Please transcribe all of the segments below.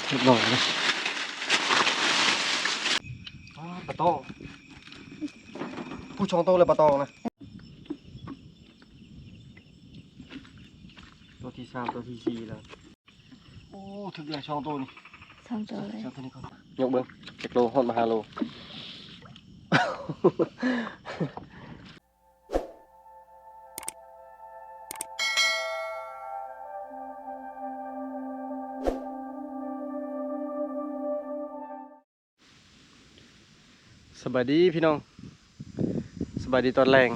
เรียบร้อยนะปลาตองผู้ชองโตเลยปลาตองนะตัวที่3ตัวที่4แล้วโอ้ถึงเลยช่องตัวนี่2 ตัวเลย ช่องตัวนี้ก่อนยกเบิ้ง7 โลฮอดมา5 โลสบายดีพี่น้องสบายดีตอนแรง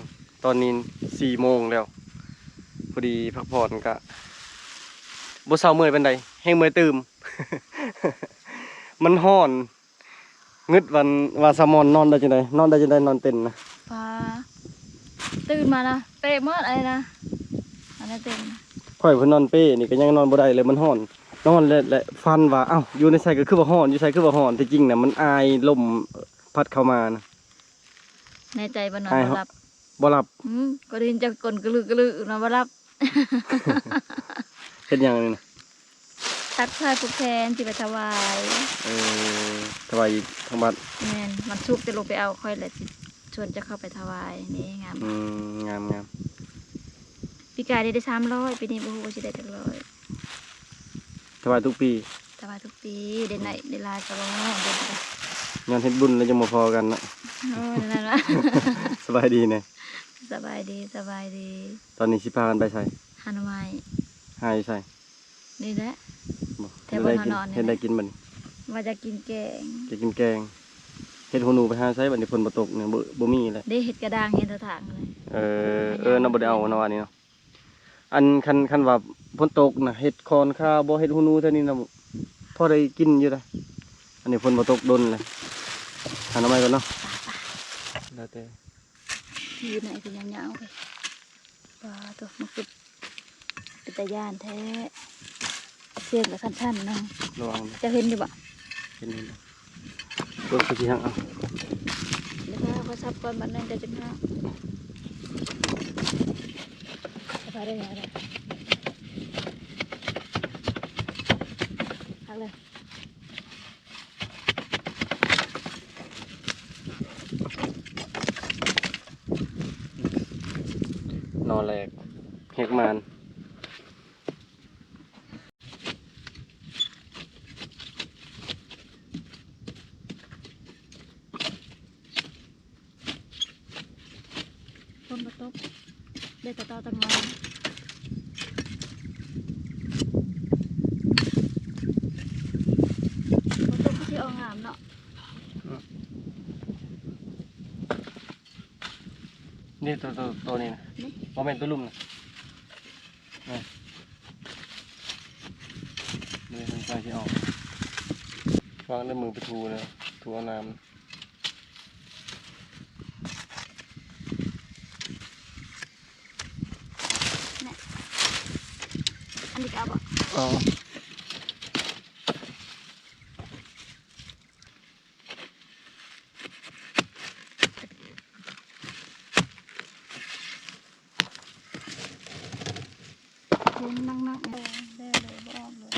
ตอนนี้4 โมงแล้วพอดีพักผ่อนกะบ่เช้าเมื่อยปานใดแห้งเมื่อยตื่ม มันฮ้อนงึดวันว่าสมอนนอนได้จังได๋นอนได้จังได๋นอนเต้นนะ ปลาตื่นมานะเป๊ะเมื่ออะไรนะอันนั้นตื่น ข่อยเพิ่นนอนเป้นี่ก็ยังนอนบ่ได้เลยมันฮ้อนนอนและฟันว่าเอ้าอยู่ในไสก็คือว่าฮ้อนอยู่ไสคือว่าฮ้อนแต่จริงน่ะมันอายลมพัดเข้ามานะ ในใจบ่นอนบ่หลับ บ่หลับ ก็ได้ยินจะกลนกระลือกระลือนอนบ่หลับ เฮ็ดหยังนี่นะ ตัดผ้าผูกแขนสิไปถวาย ถวายทางบัด แม่นมันสุกจะลงไปเอาค่อยแหละสิชวนจะเข้าไปถวายนี่งาม งาม ปีกายได้300ปีนี้บ่ฮู้ว่าสิได้จักร้อย ถวายทุกปี ถวายทุกปีได้ไหนได้หลายก็บ่ง้อเด้อ งานเฮ็ดบุญแล้วจะบ่พอกันนะ โอ้นั่นล่ะ สบายดีแน่ สบายดีสบายดี ตอนนี้สิพากันไปไส ฮานอย หาอยู่ไส นี่แหละ บ่ แถวบ้าน กิ นอนนี่ เฮ็ดได้กินบัดนี้ ว่าจะกินแกง จะกินแกงเฮ็ดหูหนูไปหาไสบัดนี้ฝนบ่ตกเนี่ยบ่มีเลย ได้เห็ดกระด้างเห็ดกระถางเลย เนาะบ่ได้เอาเนาะอันนี้เนาะอันคันว่าฝนตกน่ะเฮ็ดคอนข้าวบ่เฮ็ดหูหนูเท่านี้น่ะพอได้กินอยู่เด้ออันนี้ฝนบ่ตกดนเลยหาหน่อไม้ก่อนเนาะแล้วแต่ อยู่ไหนคือยาวๆไปปลาตัวมันคือเป็นตะย่านแท้เสียงกับสั้นๆเนาะ ระวัง จะเห็นอยู่บ่ เห็นเบิ่งไปสิทางเอา เดี๋ยวถ้าเขาซับก่อนมันนั่นจะจังห้าสบายได้ยังไงพักเลย นอนแรกเฮกมาน คนมาตบได้ต่อตั้งนานมาตบที่เอางามเนาะ นี่ตัวนี้นะโมเมนตัวลุ่มนะนี่ทางซ้ายที่ออกวางด้วยมือไปทูเลยทูเอาน้ำ อันนี้ก็เอาบ่ อ๋อ เห็นนั่งได้เลยบ่ออกเลย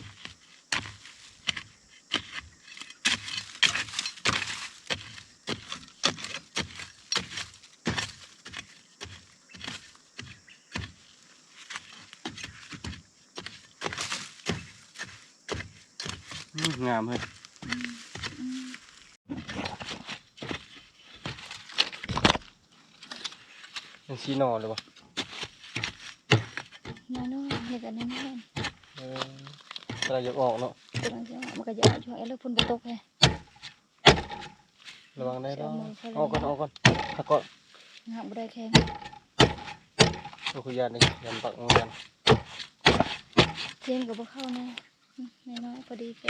งามเลยยังชี้นอนเลยวะ น้อยๆเห็ดอันนี้ไม่เห็น กำลังจะออกเนาะ กำลังจะมันก็จะช่วยเลิกพุ่นไปตกเลย ระวังได้ต้องออกก่อนหักก่อน หักบ่ได้แข็ง ดูคุยยานนี่ยันปักงาน เทียมกับบ่เข้าแน่น้อยๆพอดีแค่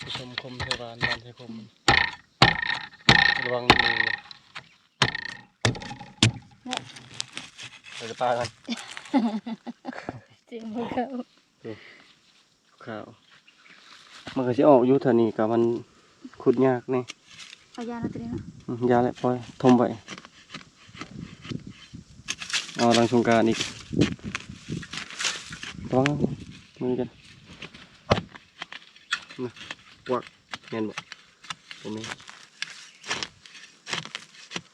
ผู้ชมคมเทวานบ้านเทคมระวังมือเราจะปากัน เทียมบ่เข้า ข้าวมันก็จะออกอยู่เท่านี้กับมันขุดยากนี่ เอายาแล้วตัวนี้เนาะ ยาแหละปล่อยทมไปเอาลังสงกรานต์อีกระวังมือกัน นะกวักเห็นบ่ผมมี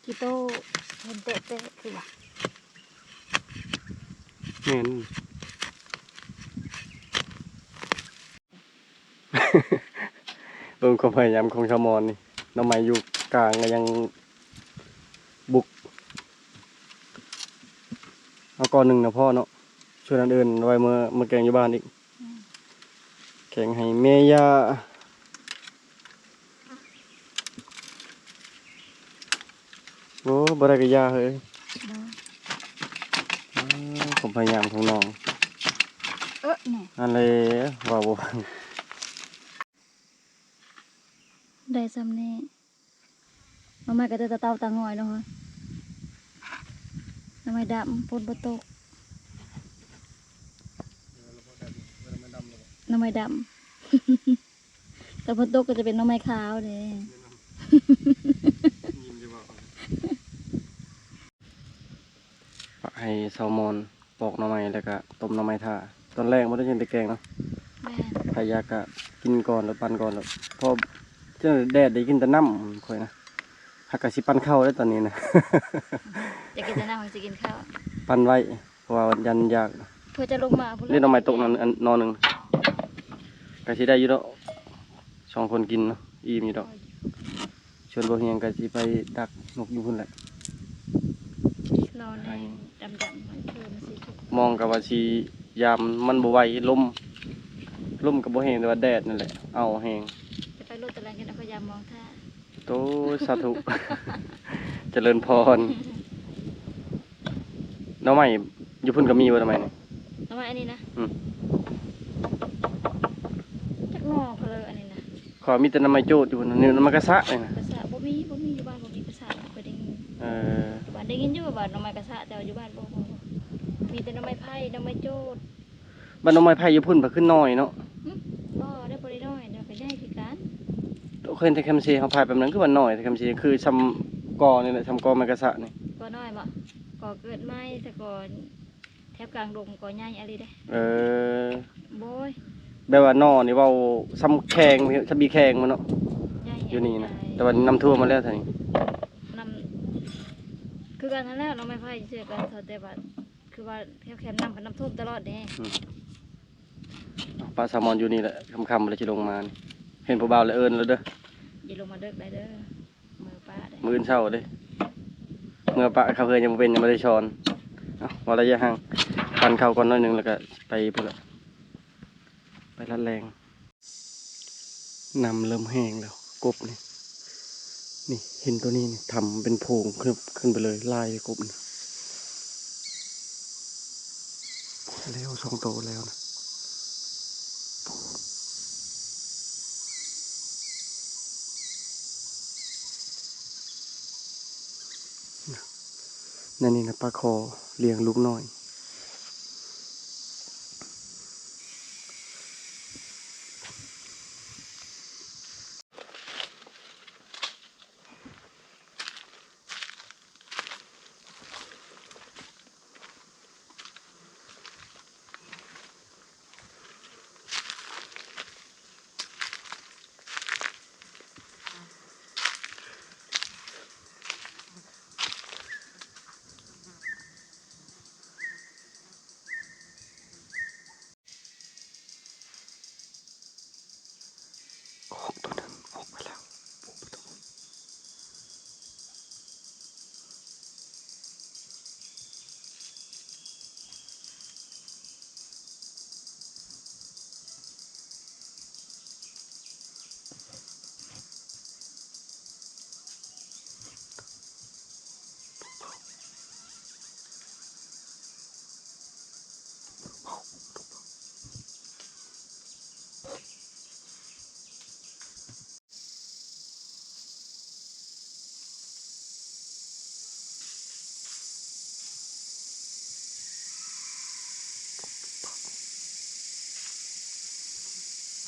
กิโต้เห็นเตะคือว่า เห็น ความพยายามของชาวมอญนี่น้ำไม้อยู่กลางก็ยังบุกเอาก้อนหนึ่งนะพ่อเนาะช่วยอันอื่นไว้เมื่อแกงอยู่บ้านอีกแกงให้แม่ย่าโอ้บ่ได้กับย่าเฮ้ย เนาะ ผมพยายามของน้อง นี่ อันเลยว่าบ่ฟัง ได้ซ้ำนี่น้ำไม้ก็จะเตาตางอยเนาะฮะน้ำไม้ดำฝนบ่ตกน้ำไม้ดำ แต่ฝนตกก็จะเป็นน้ำไม้ขาวเด้ ให้แซลมอนปอกหน่อไม้แล้วก็ต้มหน่อไม้ท่าตอนแรกไม่ได้ยินแต่แกงเนาะ แม่น พายากะกินก่อนแล้วปั่นก่อนแล้วพอเจ้าแดดได้กินแต่น้ำค่อยนะหักกะสิปั่นข้าวได้ตอนนี้นะ อยากกินแต่น้ำมันจะกินข้าว ปั่นไว้เพราะว่ายันยาก เพื่อจะลงมาพุ่น เล่นหน่อไม้ตกนอนหนึ่งกะสิได้อยู่ดอก2 คนกินเนาะอิ่มอยู่ดอกชวนบ่เฮียงกะสิไปดักนกอยู่พุ่นแหละ นอนในดำๆมันคือมันสิทุก มองกับว่าสิยามมันบ่ไหวลมก็บ่แห้งแต่ว่าแดดนั่นแหละเอาแห้ง จะไปรถตะแลงกันเอาพยายามมองท่า โตสาธุ เจริญพรหน้องใหม่อยู่พุ่นก็มีบ่ทำไมนี่ น้ำไม้อันนี้นะ อืม จักนอกเขาเลยอันนี้นะ ขอมีแต่น้ำไม้โจดอยู่พุ่นนี่น้ำมันกระซะเลยนะ กระสะบ่มีอยู่บ้านบ่มีกระสะบ่ได้ยิน เออ บ้านได้ยินอยู่ว่าบ้านน้ำไม้กระสะแต่ว่าอยู่บ้านบ่มีแต่น้ำไม้ไผ่น้ำไม้โจด บ้านหน้องไม้ไผ่อยู่พุ่นก็ขึ้นน้อยเนาะ บ่ได้บ่ได้น้อยเดี๋ยวไปได้คือกัน เคยเห็นแต่แคมซีเขาพายแบบนั้นคือว่าน้อยแต่แคมซีคือซำกอนี่แหละซำกอไม้กระซะนี่ ก็น้อยบ่ก็เกิดไม้แต่ก่อนแถบกลางดงก็ใหญ่อะไรเด้ เออ โบย แบบว่านอนี่เว้าซำแข็งซำบีแข็งมันเนาะ ใหญ่ อยู่นี่นะแต่ว่าน้ำท่วมมาแล้วท่านี้ นำคือกันนั่นแหละน้องไม้ไผ่เชื่อกันเท่าแต่ว่าคือว่าแคมน้ำกับน้ำท่วมตลอดเด้ ปลาแซลมอนอยู่นี่แหละค่ำๆเลยสิลงมานี่เห็นผู้บ่าวเลยเอิ้นแล้วเด้อ อย่าลงมาเด้อได้เด้อมือป้าเด้อ มื้ออื่นเช้าเด้เมื่อปะเขาเคยยังบ่เป็นยังบ่ได้ช้อนเอาว่าระยะห่างปั่นเข้าก่อนหน่อยหนึงแล้วก็ไปพุ่นละไปลัดแรงน้ำเริ่มแห้งแล้วกบนี่นี่เห็นตัวนี้นี่ทำเป็นโพรงขึ้นไปเลยลายกบนะแล้ว2 โตแล้วนะนั่นนี่นะปลาคอเลี้ยงลูกน้อยออกตัวหนึงออกไปแล้วปุ๊บปุ๊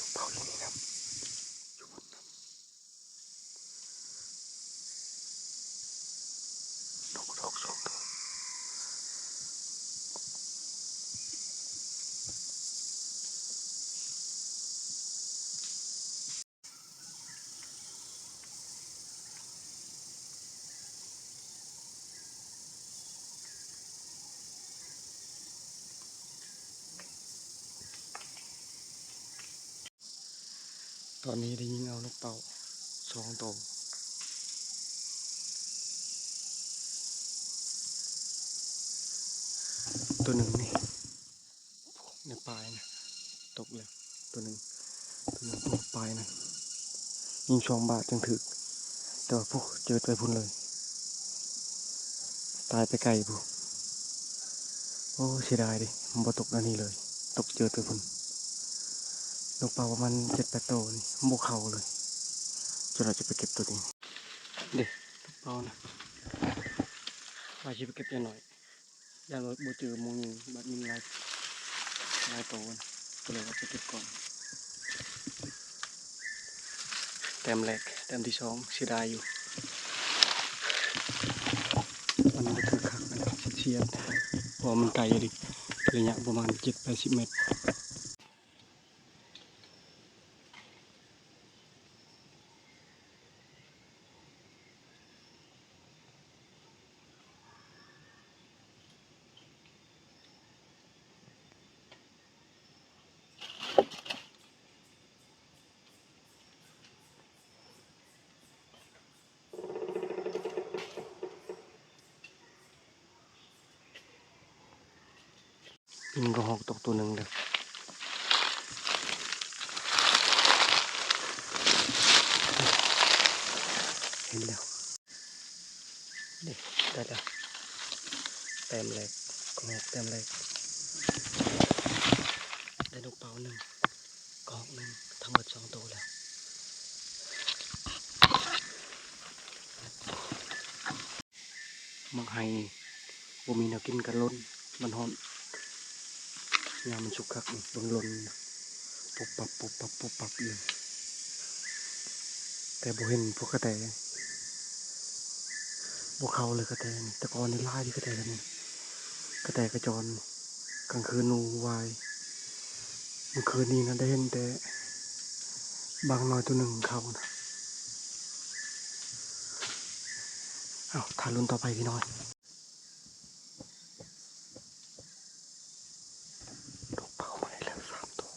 บเผาอย่างนี้นะอยู่บนน้ำดอก2 ตัว ตอนนี้ได้ยิงเอานกเต่า2 ตัวตัวหนึ่งนี่ในปลายนะตกเลยตัวหนึ่งตกปลายนะยิง2 บาทจังถึกแต่ว่าพวกเจอไปพุ่นเลยตายไปไกลพวกโอ้เสียดายดิมันบ่ตกอันนี้เลยตกเจอไปพุ่นนกเป่าประมาณ7-8 ตัวนี่มันบ่เข้าเลยจนเราจะไปเก็บตัวนี้เด็กนกเป่านะว่าจะไปเก็บยังหน่อยอย่างเราบ่เจอมงยิงบัดยิงหลายตัวนะก็เลยว่าไปเก็บก่อนแต้มแรกแต้มที่2เสียดายอยู่มันบ่ถือคักมันเฉียดเพราะมันไกลดิระยะประมาณ7-80 เมตรยิงกระหอกตกตัวหนึ่งเด้อเห็นแล้วเด็กได้แล้วแต้มแรกกระหอกแต้มแรกได้นกเป่า1กระหอก1ทั้งหมด2 ตัวแล้วมักไห้บ่มีแนวกินกันล้นมันฮ้อนยามมันสุกคักนี่ล้นปุบปับปุบปับปุบปับอยู่แต่บ่เห็นพวกกระแตบ่เข้าเลยกระแตนี่แต่ก่อนนี่ลายที่กระแตกันนี่กระแตกระจรกลางคืนนูวายเมื่อคืนนี้นะได้เห็นแต่บางน้อยตัวหนึ่งเข้านะเอาถ่ายลุ้นต่อไปพี่น้อยนกเป่ามาได้แล้ว3 ตัว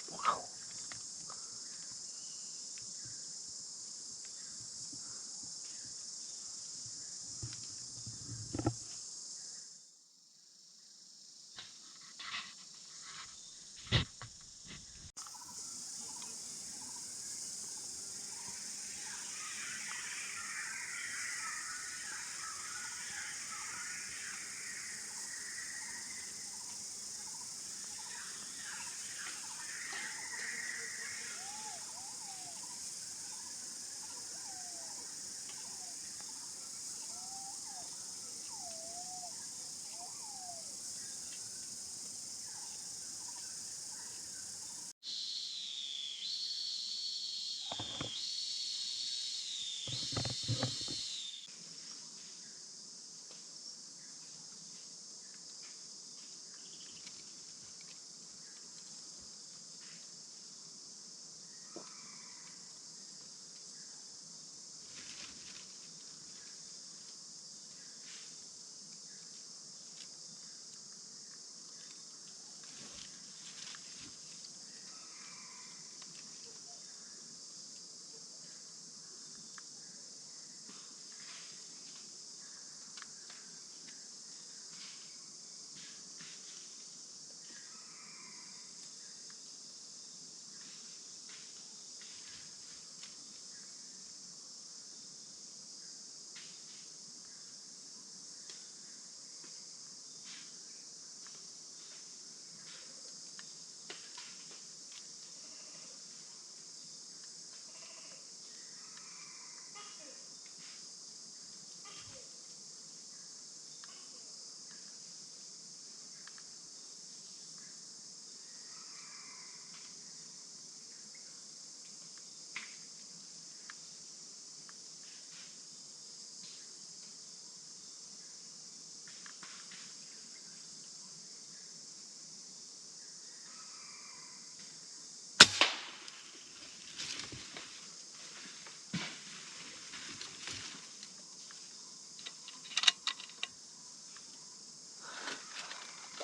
พวกเขา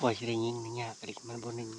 ว่าจะได้ยิงนี่ยากกระดิกมันบนหนึ่ง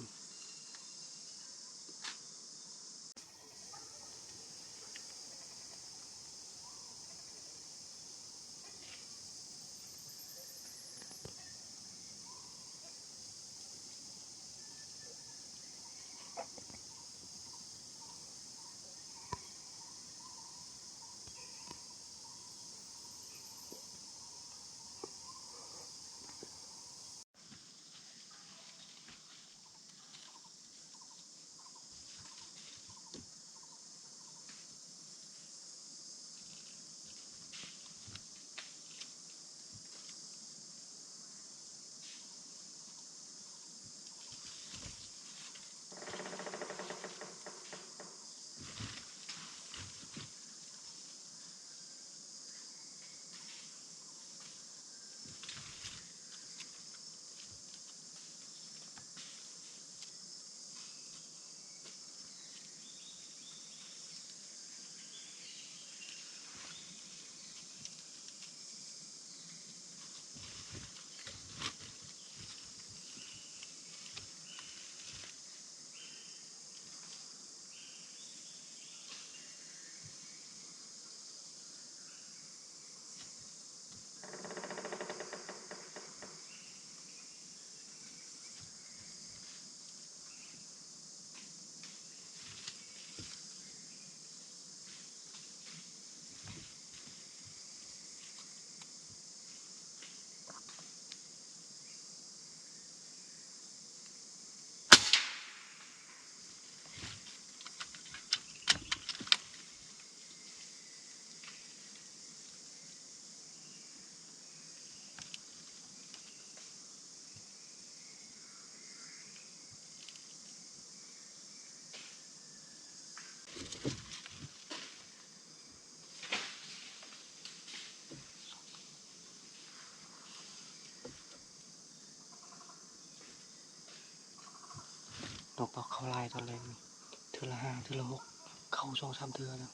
นกปลาเข้าลายตอนแรกนี่เทือละห้าเทือละหกเข้า2-3เทือแล้ว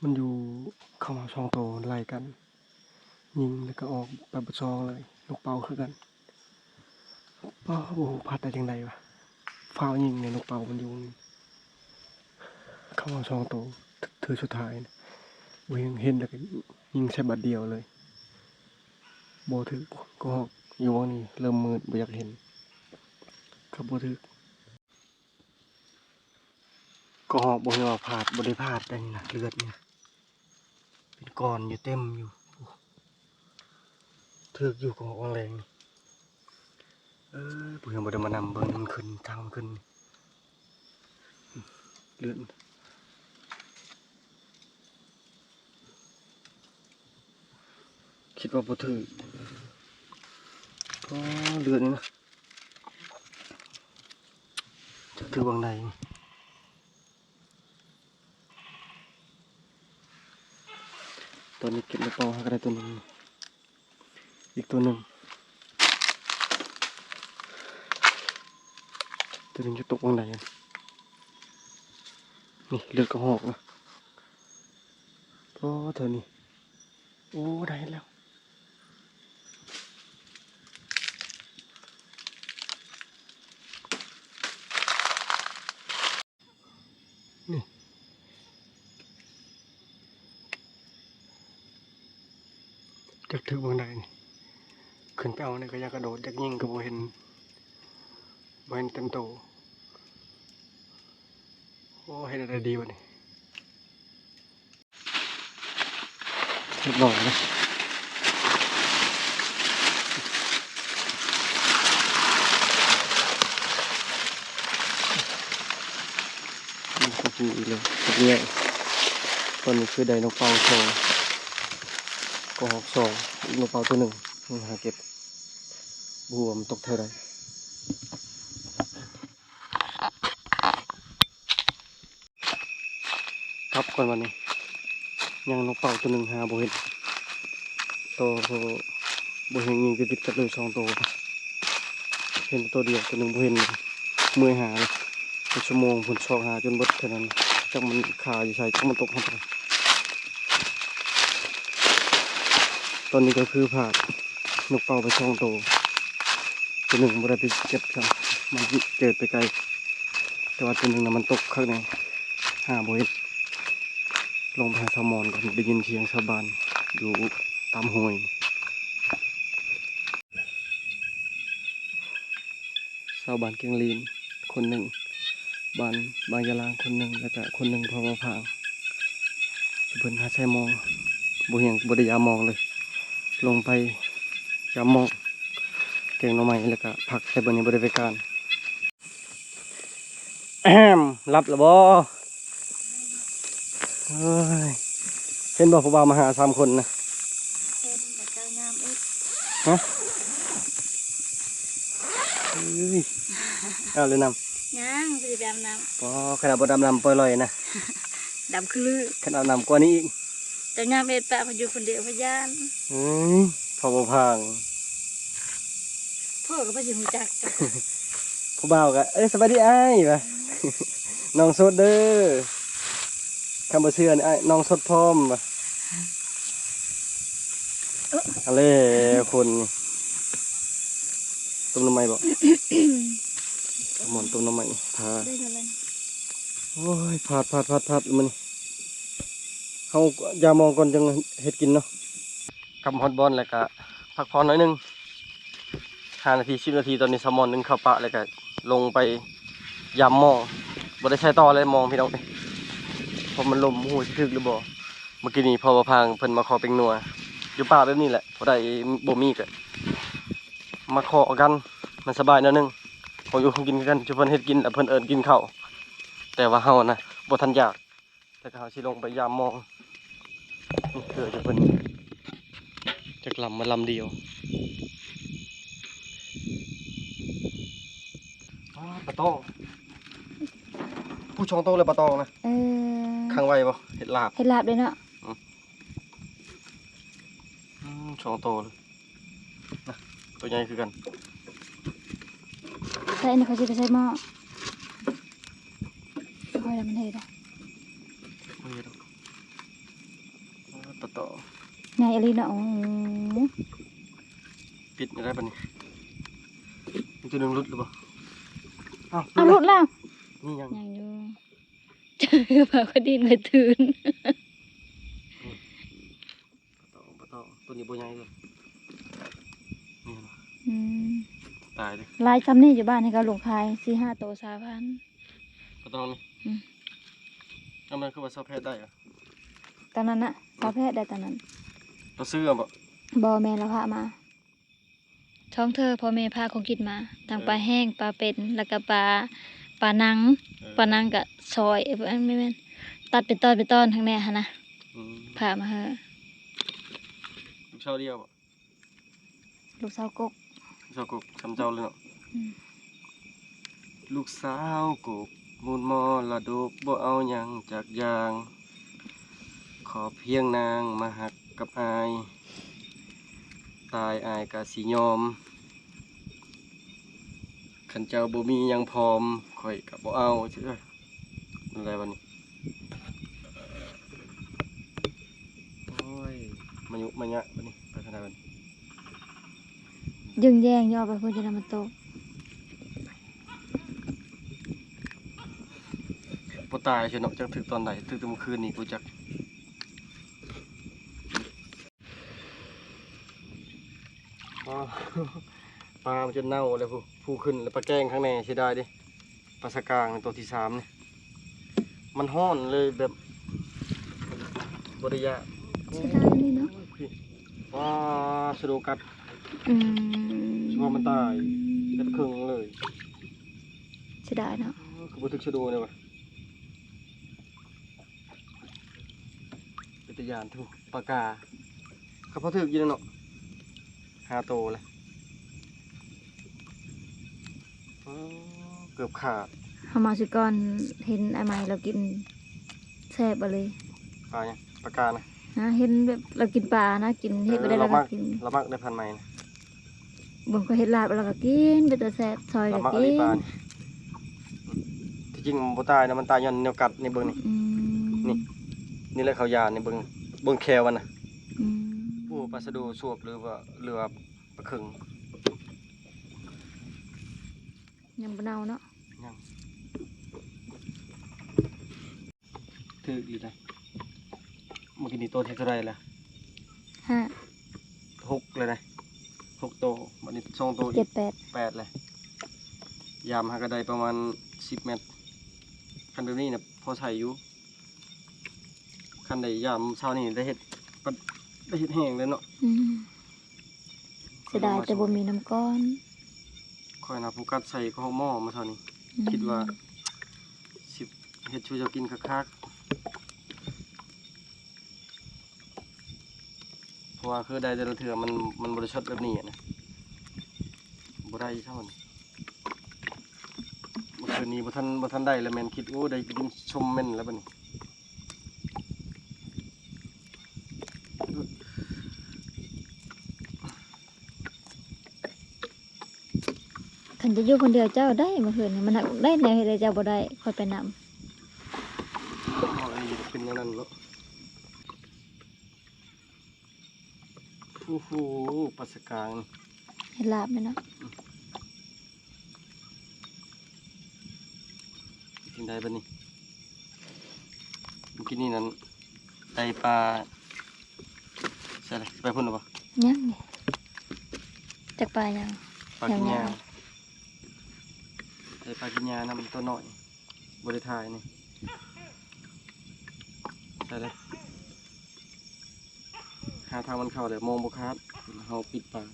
มันอยู่เข้ามาช่องโตไล่กันยิงแล้วก็ออกไปบนซองเลยนกเป่าคือกันป้าโอ้โหพัดได้ยังไงวะฟ้าวยิงเนี่ยนกเป่ามันอยู่เข้ามาช่องโตเธอสุดท้ายนะเวียงเห็นแล้วก็ยิงใช้บัดเดียวเลยโบถึกก็อยู่ว่างนี้เริ่มมืดไม่อยากเห็นครับโบถึกก็หอกบ่เห็นว่าพลาดบ่ได้พลาดได้นี่นะเลือดเนี่ยเป็นก้อนอยู่เต็มอยู่ถึกอยู่ก็หอกแรงนี่บ่เห็นบ่ได้มานำเบิ่งมันขึ้นทางมันขึ้นเลือดคิดว่าบ่ถึกก็เลือดนี่นะจะถือบางใดนี่ตอนนี้เก็บในเป้าหาก็ได้ตัวหนึงอีกตัวหนึ่งจะตกบางใดนี่เลือดก็หอกนะโอ้เธอนี่โอ้ได้แล้วนี่จักถือบางใดนี่ขึ้นไปเอาเนี่ยก็อยากกระโดดอยากยิงก็บ่เห็นเต็มโตโอ้เห็นอะไรดีวะนี่เรียบร้อยนะมันก็คืออีกเลยแบบนี้ตอนนี้คือไดโนเป่าโชว์ก็หอกสองอีกนกเป่าตัวหนึ่งมันหาเก็บบวมนตกเท่าไรครับก่อนวันนี้ยังนกเป่าตัวหนึ่งหาบ่เห็นตัวบ่เห็นยิงติดกันเลย2 ตัวเห็นตัวเดียวตัวหนึ่งบ่เห็นเลยเมื่อยหาเลยเป็นชั่วโมงผลชอกหาจนเบิดเท่านั้นจักมันขาอยู่ใส่จักมันตกเข้าไปตอนนี้ก็คือผ่านนกเป่าไป2 ตัวตัวหนึ่งบ่ได้ไปเก็บครับมันเกิดไปไกลแต่ว่าตัวหนึ่งน่ะมันตกข้างในหาบ่เห็นลงไปหาชาวมอญก่อนได้ยินเสียงชาวบ้านอยู่ตามห้วยชาวบ้านเกียงลีนคนหนึ่งบ้านบางยะลางคนหนึ่งแล้วก็คนหนึ่งพอมาพางเพิ่นหาใช้มองบ่เห็นบ่ได้ยามองเลย ลงไปยามมองเก่งหน่อไม้แล้วก็ผักใส่บนนี้บริเวณการรับแล้วบ่เฮ้ยเห็นบ่ผู้บ่าวมาหา3 คนนะ เห็นแต่เจ้างามอีก ฮะเฮ้ยเอาเลยนำ ย่างคือดำน้ พอขนาดบ่ดำนำปล่อยลอยนะ ำดำคือลือ ขนาดนำกว่านี้อีก เจ้างามเอ็ดปะพอยู่คนเดียวพยาน เฮ้ยพอบ่พัง พ่อก็พอสิหูจักจ้ะ ผู้บ่าวก็สบายดีอ้ายว่ะ น้องสดเด้อคำบ่เชื่อนี่อ้ายน้องสดพร้อมว่ะอะไรคนต้มน้ำมันบ่ หมอนต้มน้ำมันพา ได้เท่าไหร่ โอ้ยพาดมันเขายามองก่อนจังเฮ็ดกินเนาะกำฮอตบอลแล้วก็พักผ่อนหน่อยหนึง5 นาที10 นาทีตอนนี้สมอนนึงเข้าปะแล้วก็ลงไปยามมองบ่ได้ใช้ต่อเลยมองพี่น้องนี่เพราะมันลมโอ้โหสิถึกหรือบ่เมื่อกี้นี้พอมาพางเพิ่นมาขอเป็นนัวอยู่ป่าแบบนี้แหละบ่ได้บ่มีก็มาขอกันมันสบายแนวนึงของอยู่ของกินกันจุเพิ่นเฮ็ดกินแล้วเพิ่นเอิ้นกินข้าวแต่ว่าเฮานะบ่ทันอยากแล้วก็เฮาสิลงไปยามมองนี่คือจะเพิ่นจักลำมาลำเดียวปลาตองผู้ชองโตเลยปลาตองนะข้างไว้บ่เฮ็ดลาบ เฮ็ดลาบเลยเนาะ ชองโตเลยนะตัวใหญ่คือกัน ใส่อันนี้เขาสิไปใส่หม้อค่อยแล้วมันเฮ็ดอ่ะ บ่เฮ็ดหรอก ญ่อะไรเนาะอ๋อ ปิดอะไรปะนี่มันจะดึงรุดหรือเปล่าอ้าว เอาหลุดแล้ว นี่ยัง ยังอยู่เจอปลาคดินไปตื่น ปลาตองตัวนี้บัวใหญ่เลยนี่เนาะ อืม ตายเลย ลายซ้ำนี่อยู่บ้านให้เขาลงขาย4-5 ตัว3,000 ปลาตองนี่ อืม ทำไมคือว่าซอแพทย์ได้เหรอ ตอนนั้นน่ะสาวแพทย์ได้ตอนนั้น เราซื้อเอาบ่ บอแม่ละพามาช่องเธอพ่อแม่พาของกินมาทั้งปลาแห้งปลาเป็นแล้วก็ปลานังปลานังกับซอยไม่แม่นตัดเป็นตอนเป็นตอนทั้งแน่ฮะนะ อืม พามาเฮอ ลูกชาวเดียวบ่ ลูกสาวกก ลูกชาวกกทำเจ้าเลยเนาะ อืม ลูกสาวกกมูลมอละดกบ่เอาหยังจากยาง ขอเพียงนางมาหักกับอาย ตายอายกะสิยอมขันเจ้าบ่มีหยังพร้อมข่อยกะบ่เอาเชื่อนั่นแหละวันนี้โอ้ยมายุมายะวันนี้ไปขนาดวันนี้ ยึงแย่งย่อไปเพื่อจะนำมาโตก บ่ตายเชียวเนาะจักถึกตอนไหนถึกแต่เมื่อคืนนี่กูจักอ๋อ ปลามันจะเน่าเลยผู้ขึ้นแล้วปลาแกงข้างในเสียดายดิปลาสกางตัวที่3นี่มันห้อนเลยแบบบริยะ เสียดายเลยเนาะ ว้าสะโดกัด อืม เฉพาะมันตายเป็นครึ่งเลย เสียดายเนาะ คือบัทึกสะโดเลยวะเป็นตะยานทุกปลากาเขาพอถึกอยินเนาะ5 โตเลยอ๋อเกือบขาด เฮามาสิก่อนเห็นไอ้ไม้เรากินแซ่บบ่เลย ปลาเนี่ยปลากานะ นะเห็นแบบเรากินปลานะกินเฮ็ดไปได้เราก็กิน เรามักได้พันไม้นะ บางคนเฮ็ดลาบเราก็กินไปแต่แซ่บซอย เรา ก็ มักอะ กิ ไร น ปลานี่ที่จริงมันบ่ตายนะมันตายย้อนแนวกัดนี่เบิ่งนี่ อืม นี่ นี่แหละเขายานนี่เบิ่งแควมันนะ อืม โอ้ปลาสะโดสวบหรือว่าปลาเข่ง ยังบ่เน่าเนาะ ยังถืออยู่ได้เมื่อกี้นี่โตที่เท่าไรล่ะ 5 6เลยนะ6 โตวันนี้2 โตอีก 7 8 8เลยยามหากระไดประมาณ10 เมตรคันแบบนี้เนี่ยพอใส่อยู่คันใดยามเช้านี่ได้เฮ็ดแห้งเลยเนาะ อืมเสียดายแต่บ่มีน้ำก้อน ค่อยนะผู้กัดใส่ข้าวหม้อมาเท่านี้ อืม คิดว่าสิเฮ็ดช่วยเจ้ากินคักๆเพราะว่าคือได้แต่ละเถื่อมันบริชดแบบนี้อะนะบ่ได้เท่านี้เมื่อคืนนี้บ่ทันได้แล้วแม่นคิดโอ้ได้กินชมแม่นแล้วบัดนี้ คันจะอยู่คนเดียวเจ้าได้เมื่อคืนนี้มันหักได้แนวเฮ็ดให้เจ้าบ่ได้ค่อยไปนำ เอาไอ้เป็นอย่างนั้นเนาะโอ้โหปลาสกางนี่ เฮ็ดลาบไหมเนาะ กินได้บัดนี้เมื่อกี้นี่นั้นได้ปลาใช่เลยไปพุ่นหรือเปล่า ยังนี่จักปลายัง ปลากินยา ยังไง ใส่ปลากินยานำตัวหน่อยบริทายนี่ใช่เลยหาทางมันเข้าเลยมองบุคาดเฮาปิดปาก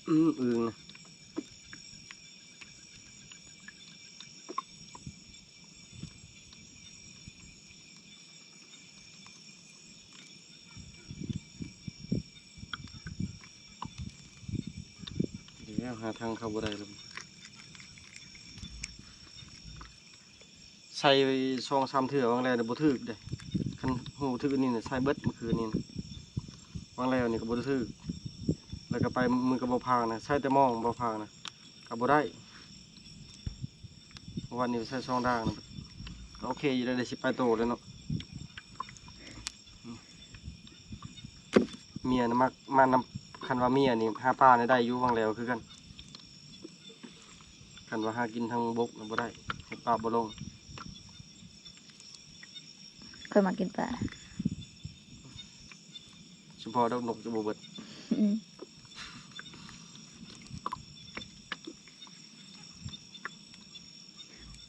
อึงนะเดี๋ยวหาทางเข้าบ่ได้เลยใส่ไป2-3 เถื่อวางแล้วเดี๋ยวบ่ถึกเด้คันหูถึกอันนี่น่ะใส่เบิดเมื่อคืนนี่นะวางแล้วนี่ก็บ่ถึกแล้วก็ไปมือก็บ่พางนะใส่แต่มองบ่พางนะก็บ่ได้วันนี้ใส่2 ด่างนะก็โอเคอยู่แล้วได้10 ปลายโตแล้วเนาะ เมียน่ะมักมานำคันว่าเมียนี่หาปลาได้อยู่บางแล้วคือกันคันว่าหากินทางบกน่ะบ่ได้เฮ็ดปลาบ่ลง ค่อยมากินปลา เฉพาะดอกนกจะบ่เบิด อืม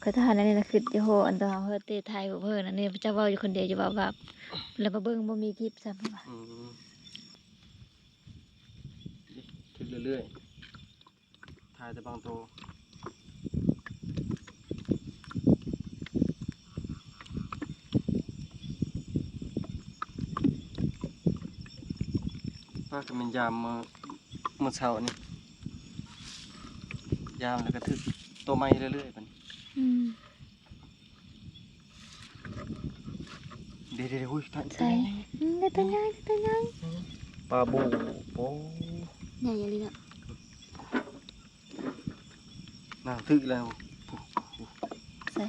เคยทหารอันนี้นะคือโยโหอันตรายเฮอเตไทยบ่เพิ่นอันนี้เจ้าเว้าอยู่คนเดียวจะเว้าแบบแล้วมาเบิ่งบ่มีคลิปซ้ำว่า อืมขึ้นเรื่อยๆถ่ายแต่บางโตว่าก็เป็นยามมื้อเช้านี่ยามแล้วก็ถึกตัวใหม่เรื่อยๆบัดนี้ อืม เดี๋ยวๆๆอุ้ยท่าน ใส่ได้ตัวใหญ่ได้ตัวใหญ่ ปลาบูโอ้ ใหญ่เลยอ่ะ น่าถึกแล้ว ใส่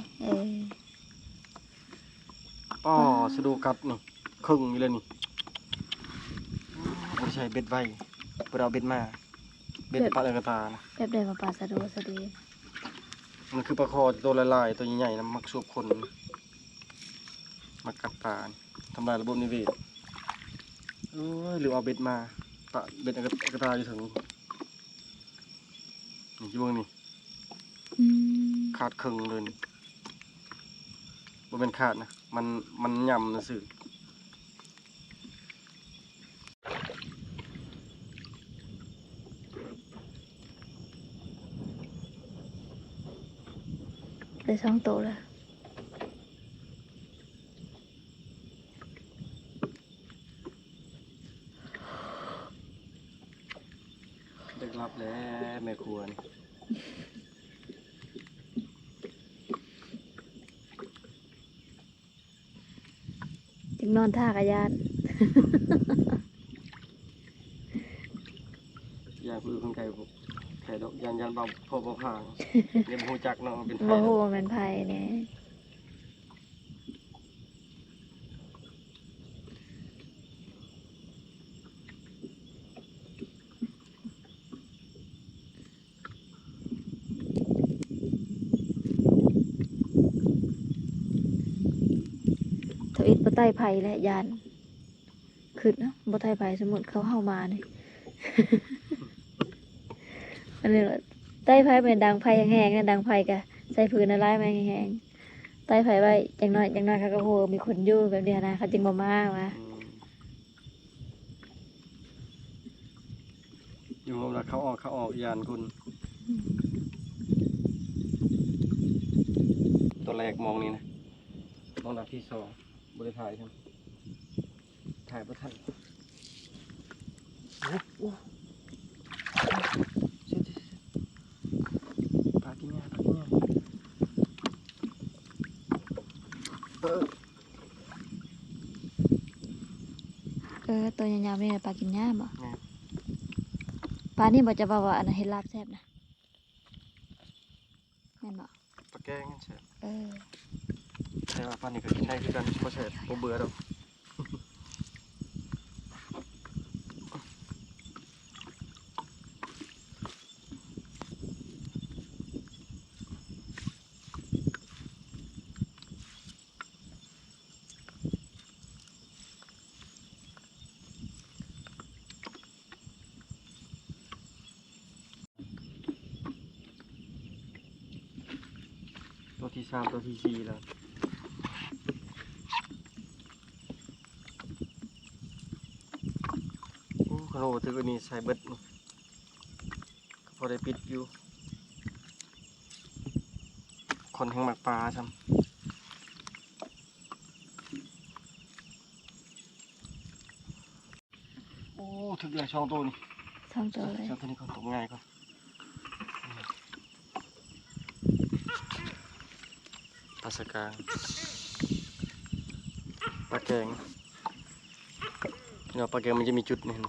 ป้อสะดูกัดนี่ครึ่งอยู่เลยนี่บ่ได้ใช้เบ็ดไว้บ่ได้เอาเบ็ดมาเบ็ดปลาเอิ้นกระตานะ แบบใดมาปลาสะดวกสะดี มันคือปลาคอตัวลายๆตัวใหญ่ๆนะมักสูบคนมากัดปลาทำลายระบบนิเวศโอ้ยหรือเอาเบ็ดมาปะเบ็ดกระตายอยู่ถึงนี่อยู่เบิ่งนี่ อืม ขาดครึ่งเลยนี่บ่เป็นขาดนะมันย่ำนะซื่อ ได้2ตัวแล้ว ได้รับแล้วแม่ครัวนี่ จึงนอนท่ากะยาน ยาพื้นคนไก่บ่ไข่ดอกยันเบาพอบ่พางเดี๋ยวบ่ฮู้จักเนาะเป็นไผ บ่ฮู้ว่าแม่นไผแน่ เทาอิดบ่ใต้ไผและยานขึ้นเนาะบ่ใต้ไผสมมุติเขาเฮามานี่ อันนี้ว่าใต้ไผเป็นดังไผแห้งๆนะดังไผก็ใส่พื้นอะไรมาแห้งๆใต้ไผไว้จังน้อยเขาก็โหมีคนอยู่แบบเนี้ยนะเขาจึงบ่มาว่า อยู่เวลาเขาออกยานคุณตัวแรกมองนี่นะมองดับที่สองบริถ่ายใช่ไหมถ่ายประทันโอ้โหเสียปลากินยาตัวยาวๆนี่ปลากินหญ้าบ่ปลานี่บ่จะว่าอันนั้นเฮ็ดลาบแซ่บนะแม่นบ่ ปลาแกงใช่ อ ใช่ว่าปลานี่ก็ใช่คือกันเพราะใช่ผมเบื่อแล้วตัวที่สามตัวที่สี่แล้วโอ้ขนมถือว่านี่ใส่เบิดนี่ก็พอได้ปิดอยู่คนแห่งหมักปลาซ้ำโอ้ถึงเลยช่องตัวนี่ ช่องตัวเลย ช่องตัวนี้ก่อนตกง่ายก่อนปลาสกางปลาแกงเนี่ยปลาแกงมันจะมีจุดนี่เห็นไหม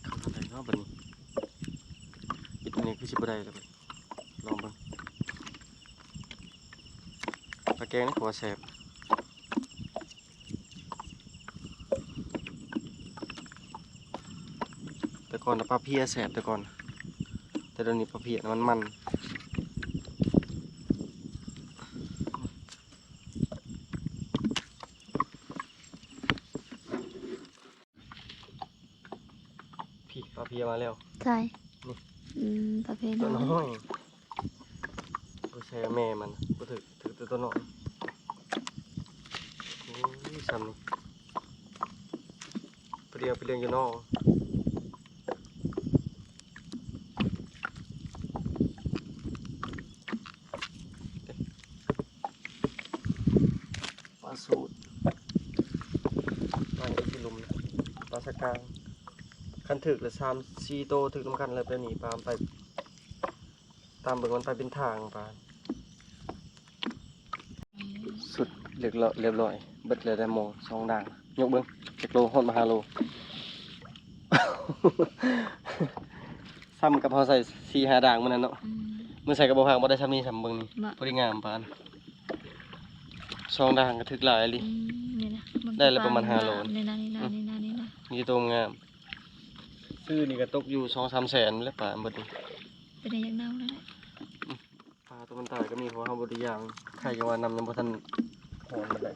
เข้าทางไหนเนาะบัดนี้ปิดอันนี้คือสิบ่ได้แล้วบัดนี้ลองเบิ่ง งนี่หัวแสบแต่ก่อนปลาเพียแสบแต่ก่อนแต่ตอนนี้ปลาเพียมันพี่ปลาเพียมาแล้ว ใช่ นี่ ประเภท ตัว น้อย น้อยตัวแช่แม่มันก็ถือตัวน้อยโอ้ยซ้ำนี่ไปเลี้ยงอยู่นอกปลาสูตรปลาที่ลุมนะปลาสกางคันถึกเลย3-4 โตถึกน้ำกันเลยไปหนีปลาไปตามเบิ่งมันไปเป็นทางปลาสุดเรียบร้อยเบิดเลยได้โม2 ด่างยกเบิ่งจากโลฮอดมา5 โล ซ้ำกับเขาใส่4-5 ด่างมันนั่นเนาะมือใส่กระบอกหางบ่ได้ซ้ำนี่ซ้ำเบิ่งนี่พอดีงามปาน2 ด่างก็ถึกหลายลิ นี่นะ ได้แล้วประมาณ5 โล นี่นะ นี่ตัวงามซื้อนี่ก็ตกอยู่ 2-3 แสนแล้วปลาเบิดนี่ เป็นได้ยังเน่าแล้วนะ ปลาตัวมันตายก็มีเพราะว่าเฮาบ่ได้ย่างใครจะว่านำยังบ่ทันหอมปานใด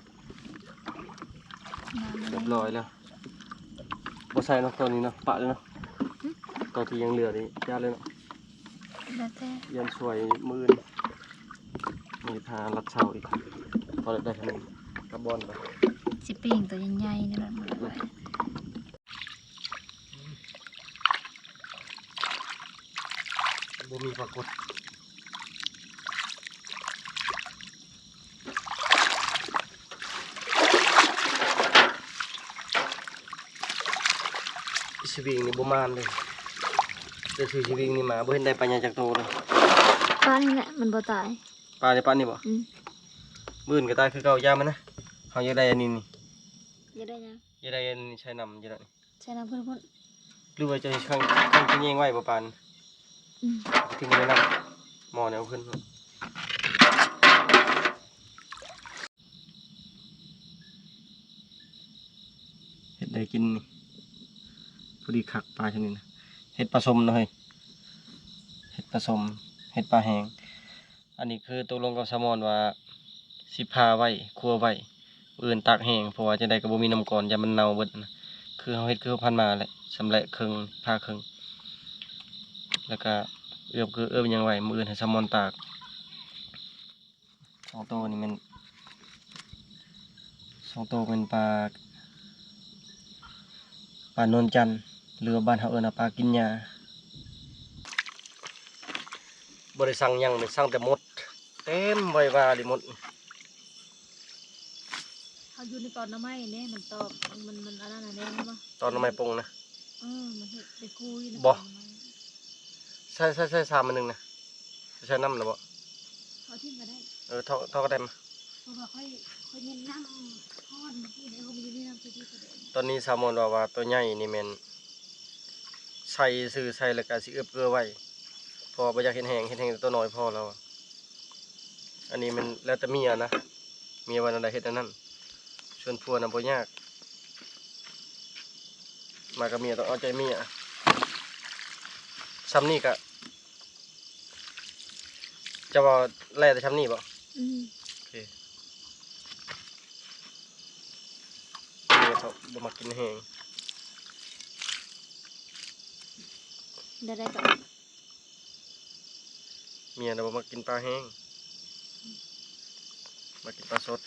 เรียบร้อยแล้วบ่ใส่เนาะตัวนี้เนาะปะเลยเนาะตัวที่ยังเหลือนี่ย่าเลยเนาะ แล้วแต่ ยันสวยมื้อนมีทารัดเช้าอีกพอได้ขนมกระบอนไป สิปิ้งตัวใหญ่ๆนี่แหละมันไว้ บ่มีปรากฏสวิงนี่บ่มานเลยแต่ชื่อสวิงนี่มาบ่เห็นได้ปลาใหญ่จากโตเลย ปลานี่แหละมันบ่ตาย ปลาในปลานี่บ่ มื้อนก็ตายคือเก่าย่ามันนะเฮาอยากได้อันนี้นี่ อย่าได้ยัง อยากได้อันนี้ใช้น้ำอยู่แล้วนี่ ใช้น้ำเพิ่น หรือว่าจะข้างที่แยงไว้บ่ปานทิ้งไว้ในน้ำหม้อเนี่ยเอาขึ้นเฮ็ดได้กินนี่พอดีคักปลาชนิดนะเฮ็ดปลาสมเนาะเฮ้ยเฮ็ดปลาสมเฮ็ดปลาแห้งอันนี้คือตกลงกับแซลมอนว่าสิพาไว้คั่วไว้อื่นตากแห้งเพราะว่าจะได้ก็บ่มีน้ำก่อนอย่ามันเน่าเบิดนะคือเฮาเฮ็ดคือพันมาแหละสำเร็จครึ่งพาครึ่งแล้วก็เอื้อยังไว้มื้ออื่นให้แซลมอนตาก2 โตวนี่มัน2 โตวเป็นปลานวลจันทร์หรือว่าบ้านเฮาเอิ้นว่าปลากินหญ้าบ่ได้สั่งหยังเลยสั่งแต่มดเต็มไว้ว่าดิมด เขาอยู่ในตอนน้ำไม้เนี่ยมันตอบมันอันนั้นน่ะเนี่ยมั้ง ตอนทำไมปรุงนะ มันเฮ็ดไปคุย บ่ ใช่3 อันหนึงนะใช้น้ำนะบ่ เขาทิ้งก็ได้ เท่าก็ได้มา เพราะว่าค่อยเน้นน้ำทอดเมื่อกี้เนี่ยเขามีอยู่ในน้ำที่กระเด็น ตอนนี้แซลมอนว่าตัวใหญ่นี่แม่นใส่แล้วก็สิเอื้อเกลือไว้เพอบ่อยากเห็นแห้งแต่ตัวน้อยพอแล้วอันนี้มันแล้วแต่เมียนะเมียวันใดเฮ็ดอันนั้นส่วนผัวน่ะบ่ยากมากับเมียต้องเอาใจเมียซ้ำนี่ก็จะว่าแล่แต่ซ้ำนี่บ่โอเคเมียเขาบ่มักกินแห้ง ได้ก็ เมียน่ะบ่มักกินปลาแห้งมากินปลาสด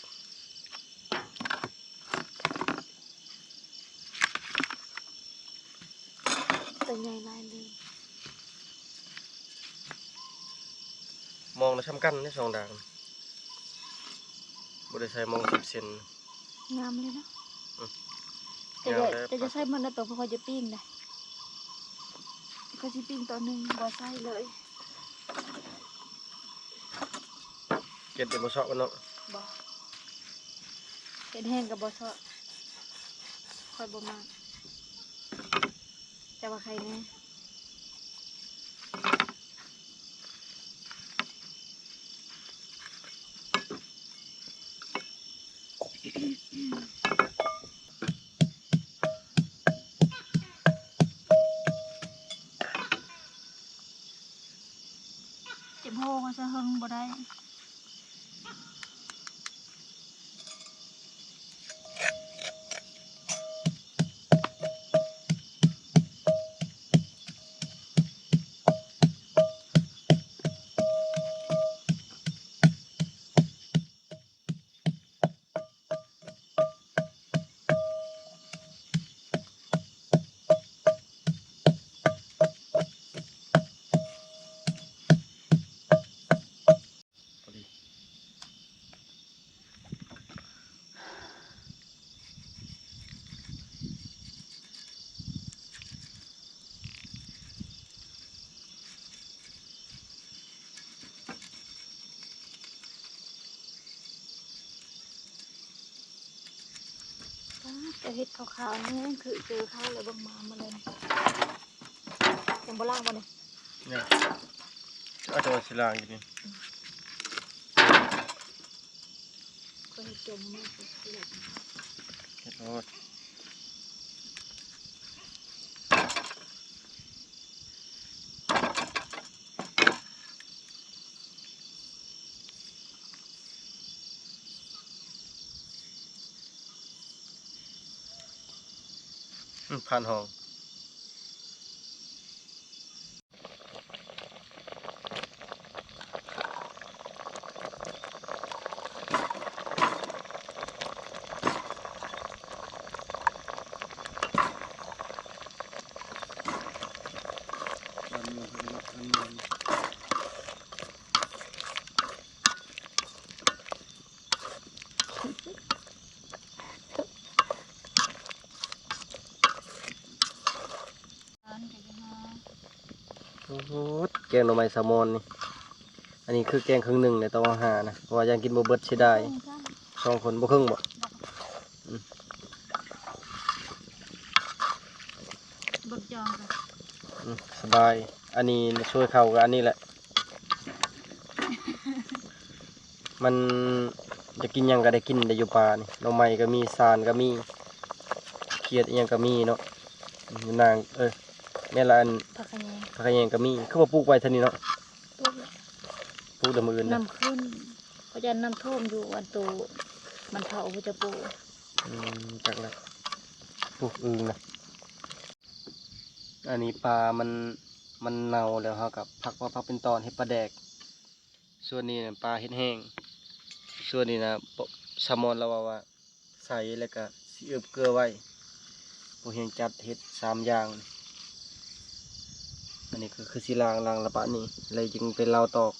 ตัวใหญ่ลายเลย มองแล้วช้ำกันนี่2 ด่างบ่ได้ใช้มอง10 เซน งามเลยเนาะ งามเลย จะใส่มันนะตัวเขาจะปิ้งได้ก็จะปิ้งตัวหนึ่งบ่ใส่เลย เก็บเดี๋ยวบ่เซาะกันเนาะ บ่เห็ดแห้งกับบ่ชอบค่อยบ่มากแต่ว่าใครแน่ เจ็บโหก็จะเฮิงบ่ได้ จะเฮ็ดขาวๆนี่คือเจอข้าวเลยบางมาเลยยังบ่ล่างบ่เนี่ย เนี่ยอาจจะสิล้างอยู่นี่ ก็เฮ็ดจมมากเลย เฮ็ดโทษผ่านห้อง โอ้โหแกงหน่อไม้แซลมอนนี่อันนี้คือแกงครึ่งหนึ่งในตะวันหานะเพราะว่ายังกินบ่เบิดเสียดาย2 คนบ่ครึ่งบ่ บดจองกัน สบายอันนี้ช่วยเข้ากับอันนี้แหละ มันจะกินหยังก็ได้กินได้อยู่ป่านี่หน่อไม้ก็มีสานก็มีเขียดอิหยังก็มีเนาะนางแม่ละอัน ผักขะแยง ผักกะแยงก็มีคือว่าปลูกไว้เท่านี้เนาะ ปุ๊บ ปลูกเดี๋ยวมื้ออื่นเด้อ น้ำขึ้นเขาจะน้ำท่วมอยู่วันโตมันเผาเขาจะปลูก จักแล้วปลูกอึ่งนะอันนี้ปลามันเน่าแล้วเฮากับพักว่าพักเป็นตอนเฮ็ดปลาแดกส่วนนี้น่ะปลาเฮ็ดแห้งส่วนนี้นะแซลมอนเราว่าใส่แล้วก็สิเอือบเกลือไว้บ่เฮียงจัดเฮ็ด3อย่างอันนี้คือสิล้างละปะนี่เลยจึงเป็นลาวตอก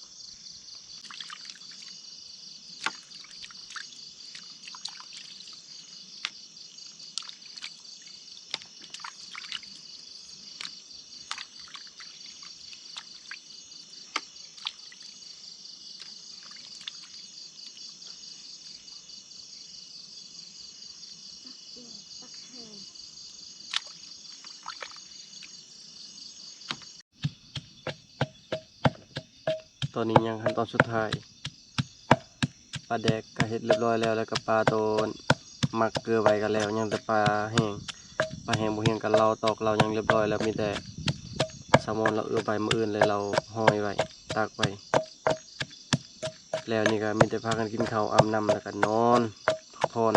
ตอนนี้ยังขั้นตอนสุดท้ายปลาแดกก็เฮ็ดเรียบร้อยแล้วก็ปลาโตนหมักเกลือไว้กันแล้วยังแต่ปลาแห้งบ่เฮียงกันเราตอกเรายังเรียบร้อยแล้วมีแต่แซลมอนเราเอือไปมื้ออื่นเลยเราห้อยไว้ตากไว้แล้วนี่ก็มีแต่พากันกินข้าวอาบน้ำแล้วก็นอนพักผ่อน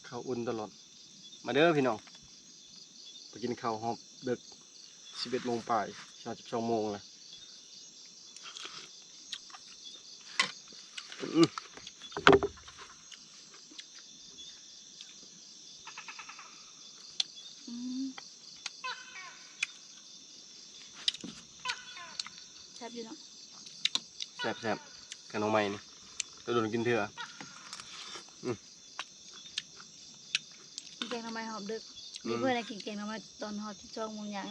ข้าวอุ่นตลอดมาเด้อพี่น้องไปกินข้าวหอบดึก11 โมงปลาย12 โมงแล้วแซ่บอยู่เนาะ แซ่บๆกันน้องใหม่นี่ตัวโดนกินเถอะ แกงหน่อไม้หอมดึกมีเพื่อนอะไรกินแกงหน่อไม้ตอนหอดที่จ้องมงอย่าง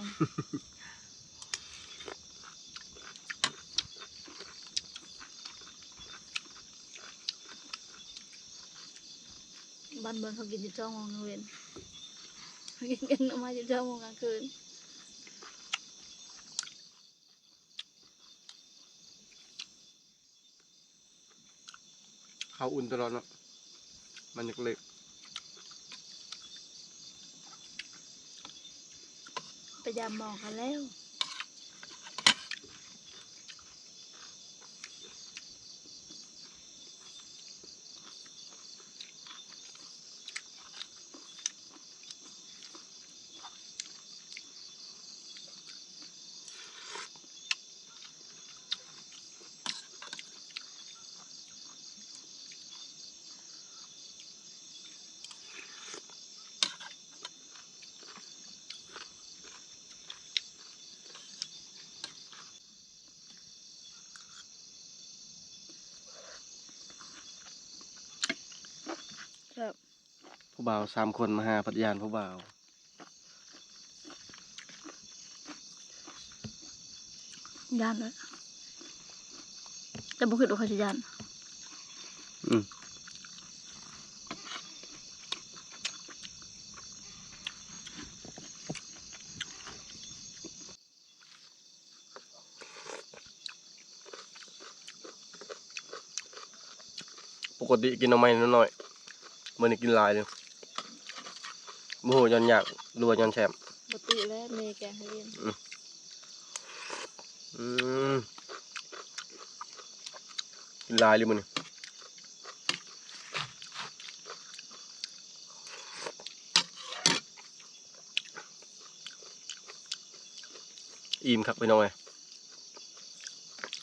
บ้านเมืองเขากิน12 โมงกลางเว้นกินกันออกมา12 โมงกลางคืน ข้าวอุ่นตลอดเนาะมันเล็ก ไปยามหมองกันแล้ว ครับ ผู้บ่าว3 คนมาหาพัทยานผู้บ่าว ย่านเลยแต่บุคิดว่าเขาจะย่าน อืมปกติกินเอาไม่น้อยๆมื้อนี้กินหลายเลยบ่ฮู้ย้อนยากหรือว่าย้อนแฉม ปกติแล้วเมแกงให้เรียน อืมกินหลายเลยมื้อนี้อิ่มครับพี่น้องเอ้ย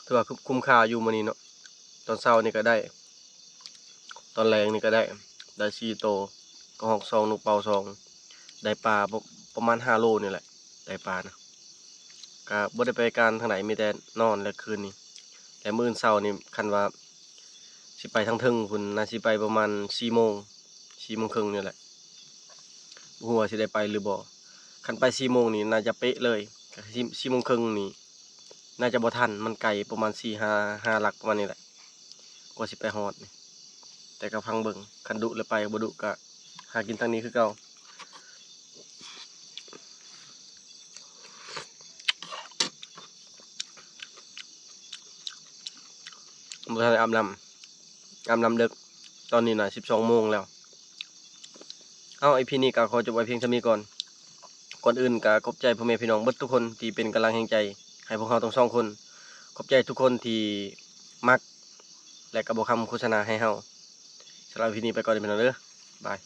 ถือว่าคุ้มค่าอยู่มื้อนี้เนาะตอนเช้านี่ก็ได้ ตอนแรงนี่ก็ได้4 โตก็หอก2นกเป่า2ได้ปลาประมาณ5 โลนี่แหละได้ปลานะก็บ่ได้ไปการทางไหนมีแต่นอนและคืนนี้แต่มื้อเช้านี่คันว่าสิไปทางเทิงพุ่นน่าสิไปประมาณ4 โมง4 โมงครึ่งนี่แหละบ่ฮู้ว่าสิได้ไปหรือบ่คันไป4 โมงนี่น่าจะเป๊ะเลยก็4 โมงครึ่งนี่น่าจะบ่ทันมันไกลประมาณ4-5หลักประมาณนี้แหละกว่าสิไปฮอดนี่แต่ก็พังเบิ่งคันดุแล้วไปบ่ดุก็หากินทางนี้คือเก่าบ่ทันได้อาบน้ำดึกตอนนี้น่ะ12 โมงแล้วเอาไอ้พี่นี่ก็ขอจบไว้เพียงเท่านี้ก่อนอื่นก็ขอบใจพ่อแม่พี่น้องเบิดทุกคนที่เป็นกำลังแห่งใจให้พวกเราทั้ง2 คนขอบใจทุกคนที่มักและก็บ่คำโฆษณาให้เฮาสำหรับพี่นี่ไปก่อนเด้อพี่น้องเด้อบาย